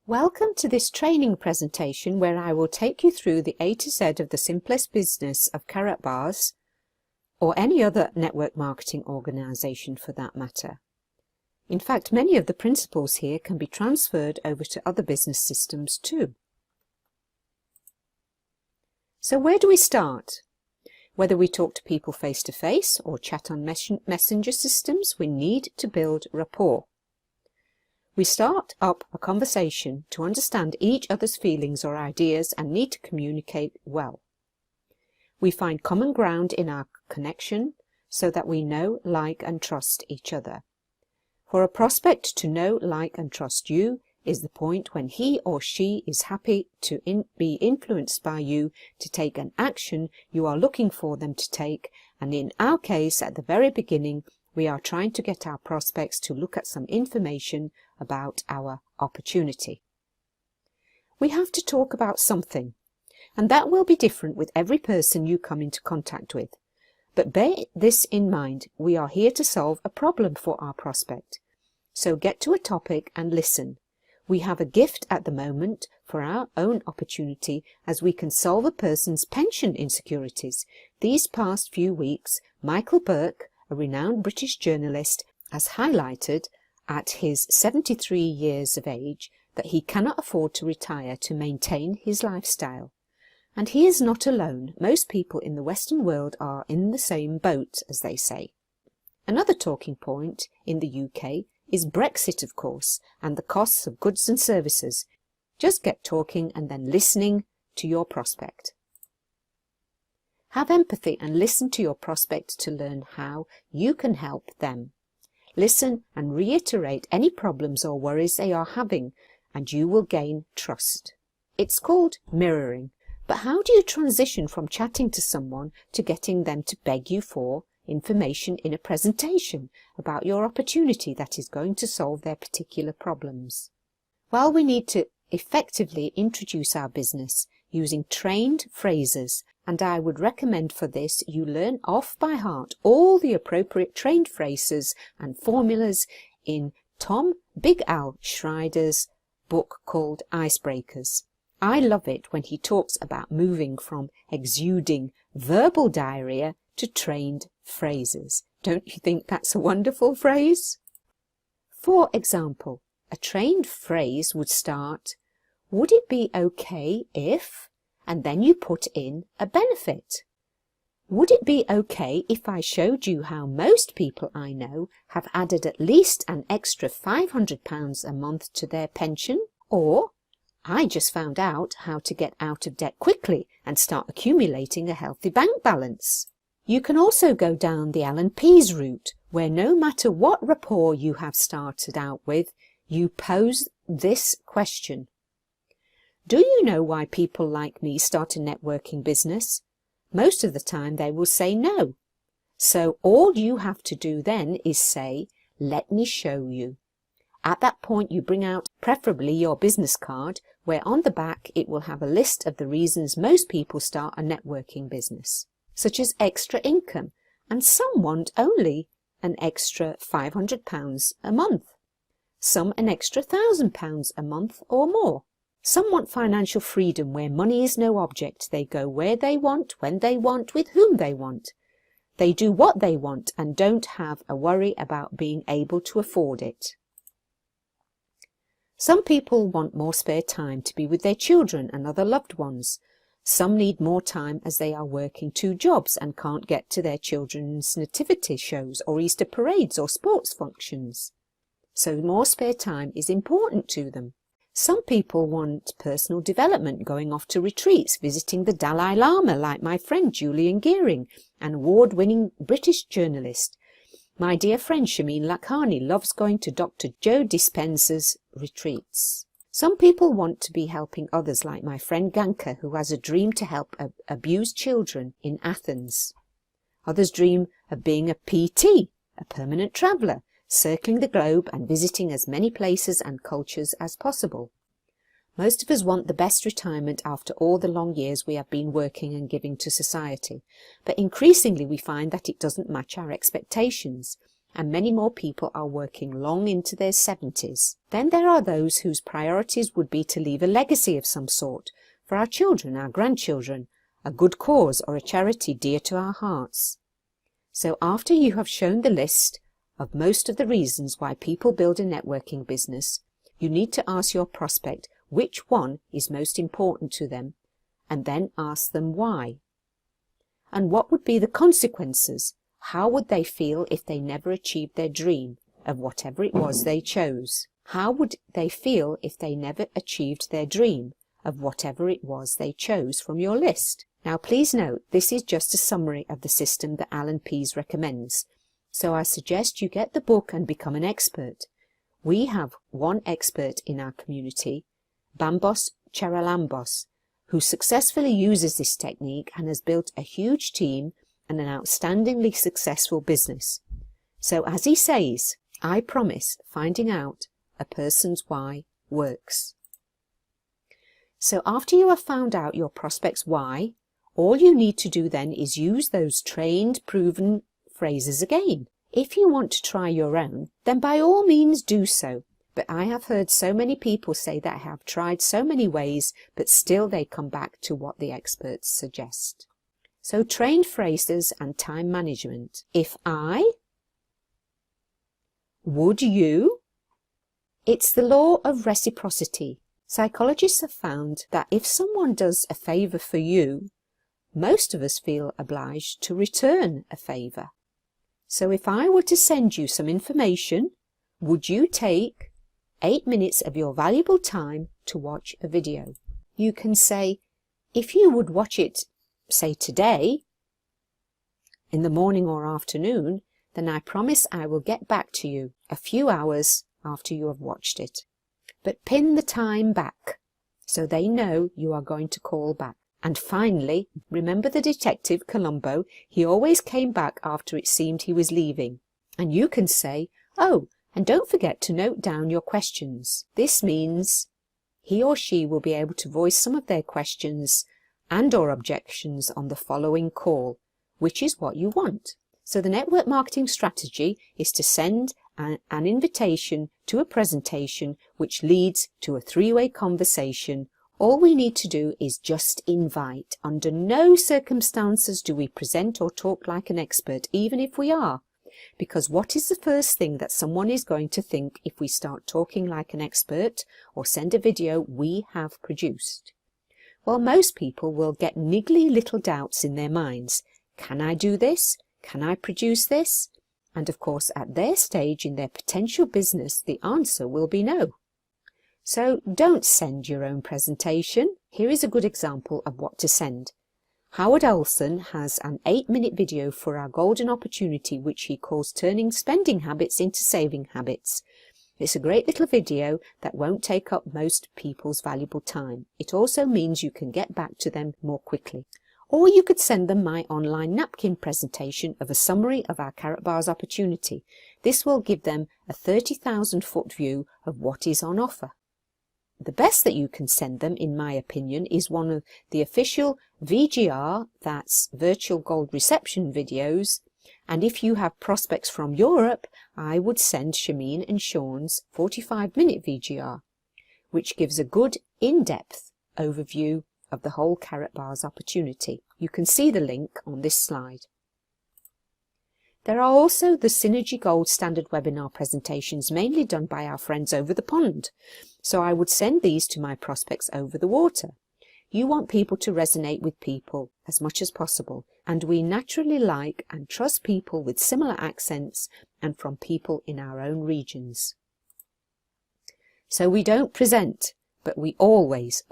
Welcome to this training presentation where I will take you through the A to Z of the simplest business of Karatbars, or any other network marketing organisation for that matter. In fact, many of the principles here can be transferred over to other business systems too. So where do we start? Whether we talk to people face to face or chat on messenger systems, we need to build rapport. We start up a conversation to understand each other's feelings or ideas and need to communicate well. We find common ground in our connection so that we know, like and trust each other. For a prospect to know, like and trust you is the point when he or she is happy to be influenced by you to take an action you are looking for them to take, and in our case at the very beginning we are trying to get our prospects to look at some information about our opportunity. We have to talk about something, and that will be different with every person you come into contact with. But bear this in mind, we are here to solve a problem for our prospect. So get to a topic and listen. We have a gift at the moment for our own opportunity, as we can solve a person's pension insecurities. These past few weeks, Michael Burke, a renowned British journalist, has highlighted at his 73 years of age that he cannot afford to retire to maintain his lifestyle. And he is not alone. Most people in the Western world are in the same boat, as they say. Another talking point in the UK is Brexit, of course, and the costs of goods and services. Just get talking and then listening to your prospect. Have empathy and listen to your prospect to learn how you can help them. Listen and reiterate any problems or worries they are having, and you will gain trust. It's called mirroring. But how do you transition from chatting to someone to getting them to beg you for information in a presentation about your opportunity that is going to solve their particular problems? Well, we need to effectively introduce our business using trained phrases, and I would recommend for this you learn off by heart all the appropriate trained phrases and formulas in Tom Big Al Schreider's book called Icebreakers. I love it when he talks about moving from exuding verbal diarrhea to trained phrases. Don't you think that's a wonderful phrase? For example, a trained phrase would start, "Would it be okay if," and then you put in a benefit. Would it be okay if I showed you how most people I know have added at least an extra £500 a month to their pension? Or, I just found out how to get out of debt quickly and start accumulating a healthy bank balance. You can also go down the Alan Pease route, where no matter what rapport you have started out with, you pose this question. Do you know why people like me start a networking business? Most of the time they will say no. So all you have to do then is say, "Let me show you." At that point you bring out preferably your business card, where on the back it will have a list of the reasons most people start a networking business, such as extra income, and some want only an extra £500 a month, some an extra £1,000 a month or more. Some want financial freedom, where money is no object. They go where they want, when they want, with whom they want. They do what they want and don't have a worry about being able to afford it. Some people want more spare time to be with their children and other loved ones. Some need more time as they are working 2 jobs and can't get to their children's nativity shows or Easter parades or sports functions. So more spare time is important to them. Some people want personal development, going off to retreats, visiting the Dalai Lama like my friend Julian Gearing, an award-winning British journalist. My dear friend Shameen Lakhani loves going to Dr. Joe Dispenza's retreats. Some people want to be helping others, like my friend Ganka, who has a dream to help abused children in Athens. Others dream of being a PT, a permanent traveller, circling the globe and visiting as many places and cultures as possible. Most of us want the best retirement after all the long years we have been working and giving to society, but increasingly we find that it doesn't match our expectations. and many more people are working long into their 70s. Then there are those whose priorities would be to leave a legacy of some sort for our children, our grandchildren, a good cause or a charity dear to our hearts. So after you have shown the list of most of the reasons why people build a networking business, you need to ask your prospect which one is most important to them, and then ask them why. And what would be the consequences? How would they feel if they never achieved their dream of whatever it was they chose? How would they feel if they never achieved their dream of whatever it was they chose from your list? Now please note, this is just a summary of the system that Alan Pease recommends. So I suggest you get the book and become an expert. We have one expert in our community, Bambos Charalambos, who successfully uses this technique and has built a huge team and an outstandingly successful business. So as he says, I promise finding out a person's why works. So after you have found out your prospect's why, all you need to do then is use those trained, proven phrases again. If you want to try your own, then by all means do so. But I have heard so many people say that have tried so many ways, but still they come back to what the experts suggest. So trained phrases and time management. If I, would you? It's the law of reciprocity. Psychologists have found that if someone does a favour for you, most of us feel obliged to return a favour. So if I were to send you some information, would you take 8 minutes of your valuable time to watch a video? You can say, if you would watch it, say today, in the morning or afternoon, then I promise I will get back to you a few hours after you have watched it. But pin the time back so they know you are going to call back. And finally, remember the detective Columbo? He always came back after it seemed he was leaving. And you can say, oh, and don't forget to note down your questions. This means he or she will be able to voice some of their questions and or objections on the following call, which is what you want. So the network marketing strategy is to send an invitation to a presentation which leads to a three-way conversation. All we need to do is just invite. Under no circumstances do we present or talk like an expert, even if we are. Because what is the first thing that someone is going to think if we start talking like an expert or send a video we have produced? Well, most people will get niggly little doubts in their minds. Can I do this? Can I produce this? And of course, at their stage in their potential business, the answer will be no. So don't send your own presentation. Here is a good example of what to send. Howard Olson has an 8-minute video for our golden opportunity, which he calls Turning Spending Habits into Saving Habits. It's a great little video that won't take up most people's valuable time. It also means you can get back to them more quickly. Or you could send them my online napkin presentation of a summary of our Karatbars opportunity. This will give them a 30,000-foot view of what is on offer. The best that you can send them, in my opinion, is one of the official VGR, that's Virtual Gold Reception videos. And if you have prospects from Europe, I would send Shameen and Sean's 45-minute VGR, which gives a good in-depth overview of the whole Karatbars opportunity. You can see the link on this slide. There are also the Synergy Gold standard webinar presentations, mainly done by our friends over the pond. So I would send these to my prospects over the water. You want people to resonate with people as much as possible, and we naturally like and trust people with similar accents and from people in our own regions. So we don't present, but we always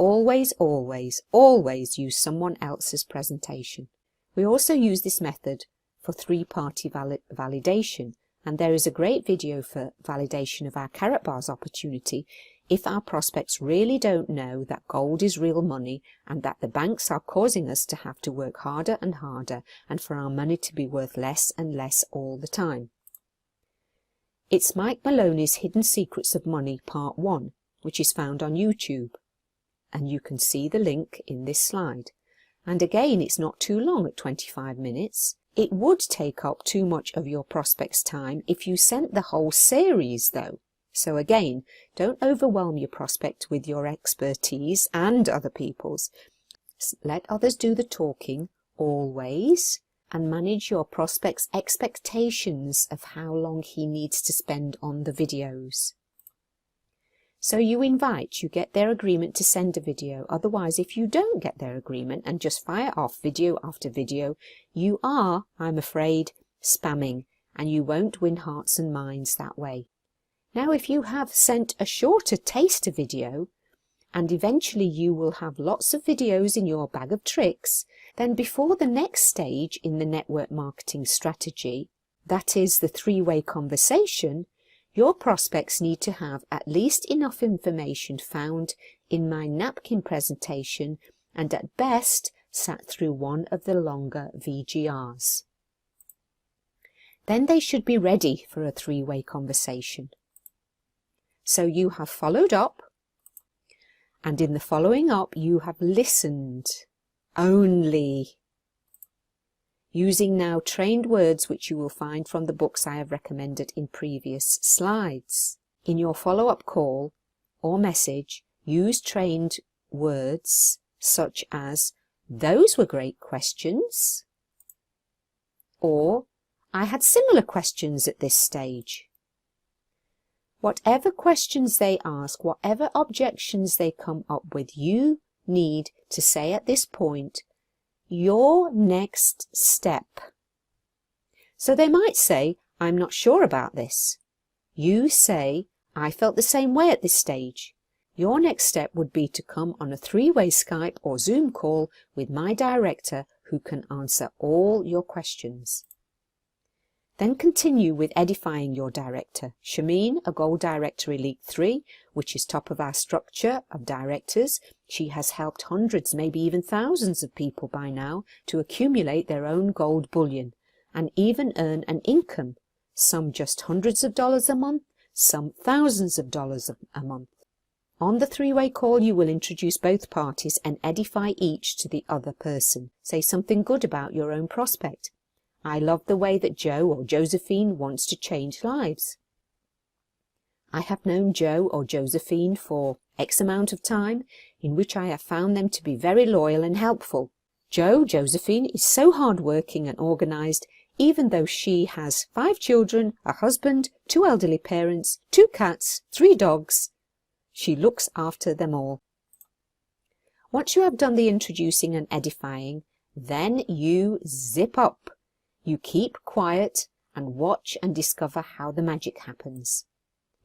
use someone else's presentation. We also use this method for three-party validation, and there is a great video for validation of our Karatbars opportunity if our prospects really don't know that gold is real money and that the banks are causing us to have to work harder and harder and for our money to be worth less and less all the time. It's Mike Maloney's Hidden Secrets of Money Part 1, which is found on YouTube, and you can see the link in this slide. And again, it's not too long at 25 minutes. It would take up too much of your prospect's time if you sent the whole series though. So again, don't overwhelm your prospect with your expertise and other people's. Let others do the talking always, and manage your prospect's expectations of how long he needs to spend on the videos. So you invite, you get their agreement to send a video. Otherwise, if you don't get their agreement and just fire off video after video, you are, I'm afraid, spamming, and you won't win hearts and minds that way. Now, if you have sent a shorter taster video, and eventually you will have lots of videos in your bag of tricks, then before the next stage in the network marketing strategy, that is the three-way conversation, your prospects need to have at least enough information found in my napkin presentation and at best sat through one of the longer VGRs. Then they should be ready for a three-way conversation. So you have followed up, and in the following up you have listened only, using now trained words which you will find from the books I have recommended in previous slides. In your follow-up call or message, use trained words such as, "Those were great questions," or "I had similar questions at this stage." Whatever questions they ask, whatever objections they come up with, you need to say at this point, "Your next step." So they might say, "I'm not sure about this." You say, "I felt the same way at this stage." Your next step would be to come on a three-way Skype or Zoom call with my director who can answer all your questions. Then continue with edifying your director. Shameen, a Gold Director Elite 3, which is top of our structure of directors. She has helped hundreds, maybe even thousands of people by now to accumulate their own gold bullion and even earn an income, some just hundreds of dollars a month, some thousands of dollars a month. On the three-way call, you will introduce both parties and edify each to the other person. Say something good about your own prospect. "I love the way that Joe or Josephine wants to change lives. I have known Joe or Josephine for X amount of time, in which I have found them to be very loyal and helpful. Josephine is so hardworking and organized, even though she has 5 children, a husband, 2 elderly parents, 2 cats, 3 dogs. She looks after them all." Once you have done the introducing and edifying, then you zip up. You keep quiet and watch and discover how the magic happens.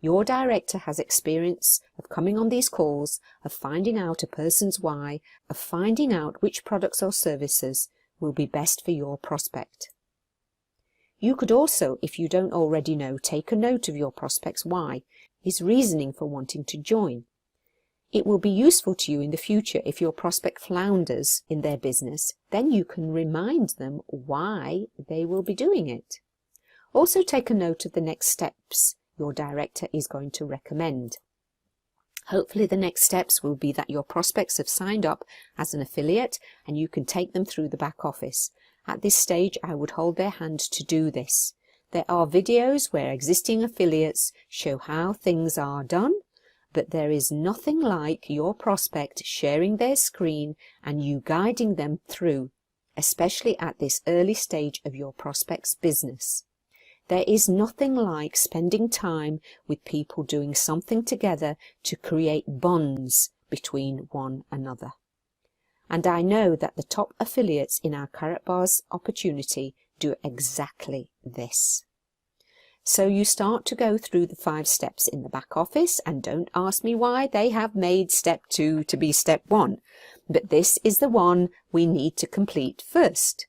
Your director has experience of coming on these calls, of finding out a person's why, of finding out which products or services will be best for your prospect. You could also, if you don't already know, take a note of your prospect's why, his reasoning for wanting to join. It will be useful to you in the future if your prospect flounders in their business, then you can remind them why they will be doing it. Also take a note of the next steps your director is going to recommend. Hopefully the next steps will be that your prospects have signed up as an affiliate and you can take them through the back office. At this stage, I would hold their hand to do this. There are videos where existing affiliates show how things are done, but there is nothing like your prospect sharing their screen and you guiding them through, especially at this early stage of your prospect's business. There is nothing like spending time with people doing something together to create bonds between one another. And I know that the top affiliates in our Karatbars opportunity do exactly this. So you start to go through the 5 steps in the back office, and don't ask me why they have made step 2 to be step 1, but this is the one we need to complete first.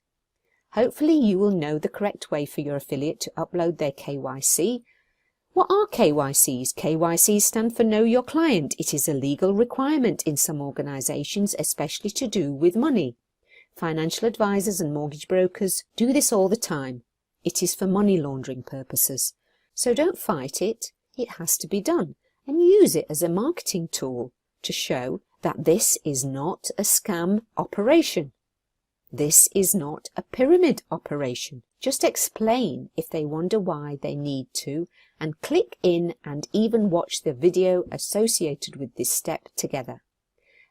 Hopefully you will know the correct way for your affiliate to upload their KYC. What are KYCs? KYCs stand for Know Your Client. It is a legal requirement in some organizations, especially to do with money. Financial advisors and mortgage brokers do this all the time. It is for money laundering purposes. So don't fight it. It has to be done, and use it as a marketing tool to show that this is not a scam operation. This is not a pyramid operation. Just explain if they wonder why they need to, and click in and even watch the video associated with this step together.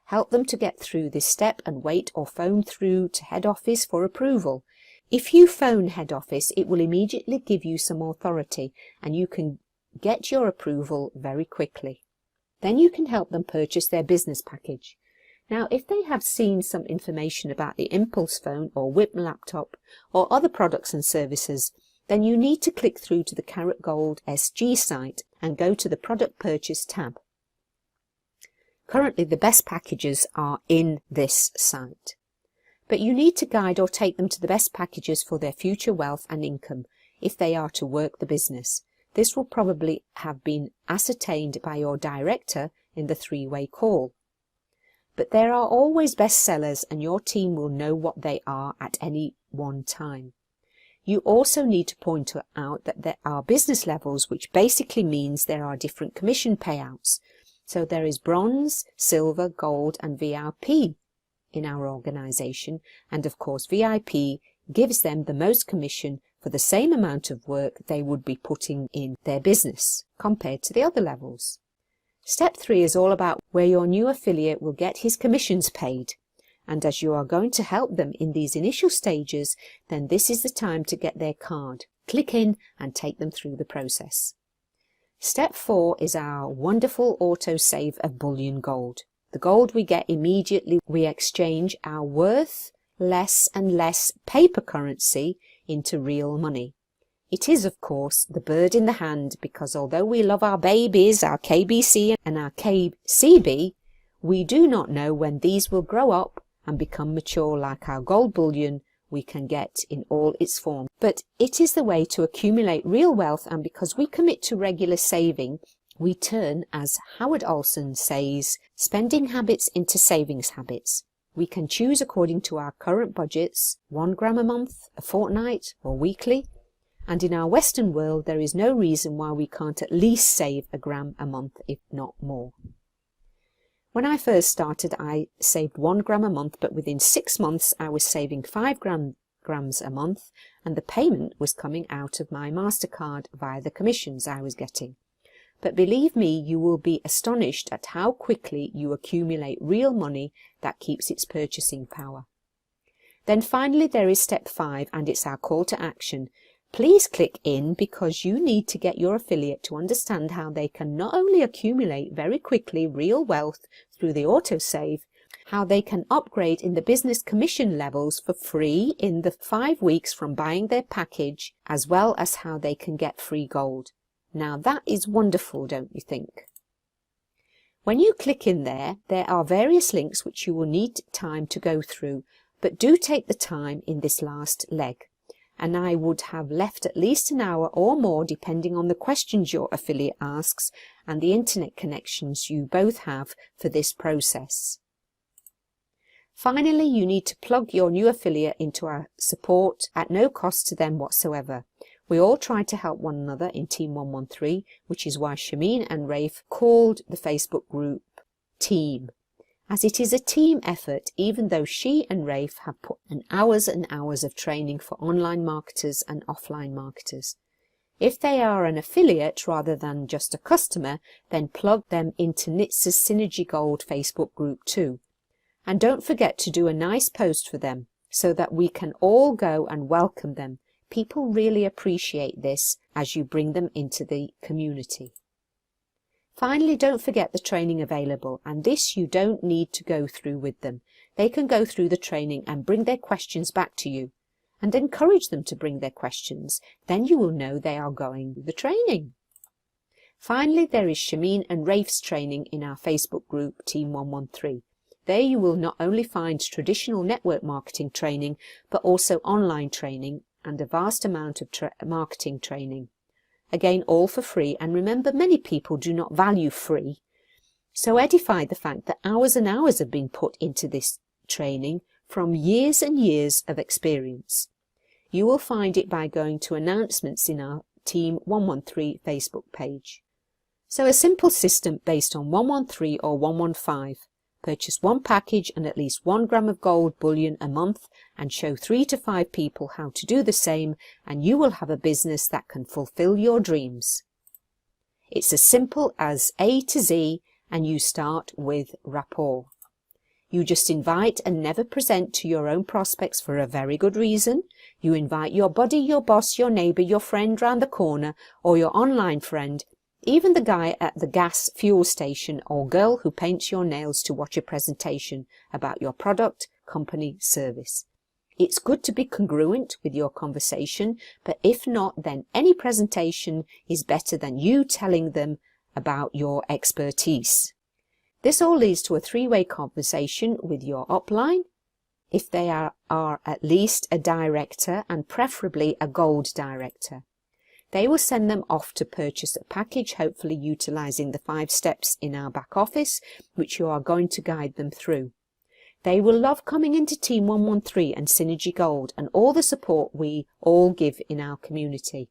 Help them to get through this step and wait or phone through to head office for approval. If you phone head office, it will immediately give you some authority and you can get your approval very quickly. Then you can help them purchase their business package. Now, if they have seen some information about the Impulse phone or Whip laptop or other products and services, then you need to click through to the KaratGold SG site and go to the Product Purchase tab. Currently, the best packages are in this site. But you need to guide or take them to the best packages for their future wealth and income if they are to work the business. This will probably have been ascertained by your director in the three-way call. But there are always best sellers and your team will know what they are at any one time. You also need to point out that there are business levels, which basically means there are different commission payouts. So there is bronze, silver, gold and VIP in our organization, and of course VIP gives them the most commission for the same amount of work they would be putting in their business compared to the other levels. Step 3 is all about where your new affiliate will get his commissions paid, and as you are going to help them in these initial stages, then this is the time to get their card. Click in and take them through the process. Step 4 is our wonderful auto save of bullion gold. The gold we get immediately, we exchange our worth less and less paper currency into real money. It is, of course, the bird in the hand, because although we love our babies, our KBC and our KCB, we do not know when these will grow up and become mature like our gold bullion we can get in all its forms. But it is the way to accumulate real wealth, and because we commit to regular saving, we turn, as Howard Olson says, spending habits into savings habits. We can choose according to our current budgets, 1 gram a month, a fortnight or weekly. And in our Western world, there is no reason why we can't at least save a gram a month, if not more. When I first started, I saved 1 gram a month, but within 6 months, I was saving 5 grams a month, and the payment was coming out of my MasterCard via the commissions I was getting. But believe me, you will be astonished at how quickly you accumulate real money that keeps its purchasing power. Then finally, there is step 5, and it's our call to action. Please click in, because you need to get your affiliate to understand how they can not only accumulate very quickly real wealth through the autosave, how they can upgrade in the business commission levels for free in the 5 weeks from buying their package, as well as how they can get free gold. Now that is wonderful, don't you think? When you click in there are various links which you will need time to go through, but do take the time in this last leg. And I would have left at least an hour or more depending on the questions your affiliate asks and the internet connections you both have for this process. Finally, you need to plug your new affiliate into our support at no cost to them whatsoever. We all try to help one another in Team 113, which is why Shameen and Rafe called the Facebook group Team, as it is a team effort, even though she and Rafe have put in hours and hours of training for online marketers and offline marketers. If they are an affiliate rather than just a customer, then plug them into NITS's Synergy Gold Facebook group too. And don't forget to do a nice post for them so that we can all go and welcome them. People really appreciate this as you bring them into the community. Finally, don't forget the training available, and this you don't need to go through with them. They can go through the training and bring their questions back to you, and encourage them to bring their questions. Then you will know they are going through the training. Finally, there is Shameen and Rafe's training in our Facebook group, Team 113. There you will not only find traditional network marketing training, but also online training and a vast amount of marketing training. Again, all for free, and remember, many people do not value free. So edify the fact that hours and hours have been put into this training from years and years of experience. You will find it by going to announcements in our Team 113 Facebook page. So a simple system based on 113 or 115. Purchase one package and at least 1 gram of gold bullion a month and show 3 to 5 people how to do the same, and you will have a business that can fulfill your dreams. It's as simple as A to Z, and you start with rapport. You just invite and never present to your own prospects for a very good reason. You invite your buddy, your boss, your neighbour, your friend round the corner, or your online friend, even the guy at the gas fuel station or girl who paints your nails to watch a presentation about your product, company, service. It's good to be congruent with your conversation, but if not, then any presentation is better than you telling them about your expertise. This all leads to a 3-way conversation with your upline, if they are at least a director and preferably a gold director. They will send them off to purchase a package, hopefully utilising the 5 steps in our back office, which you are going to guide them through. They will love coming into Team 113 and Synergy Gold and all the support we all give in our community.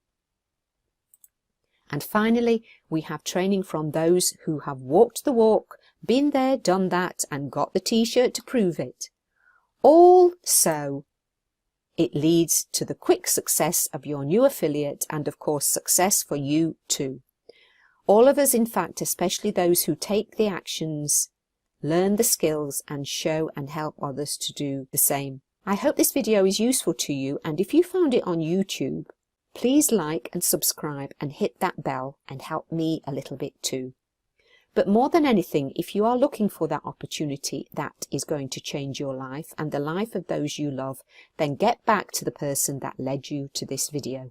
And finally, we have training from those who have walked the walk, been there, done that, and got the t-shirt to prove it. Also, it leads to the quick success of your new affiliate and, of course, success for you too. All of us, in fact, especially those who take the actions, learn the skills and show and help others to do the same. I hope this video is useful to you, and if you found it on YouTube, please like and subscribe and hit that bell and help me a little bit too. But more than anything, if you are looking for that opportunity that is going to change your life and the life of those you love, then get back to the person that led you to this video.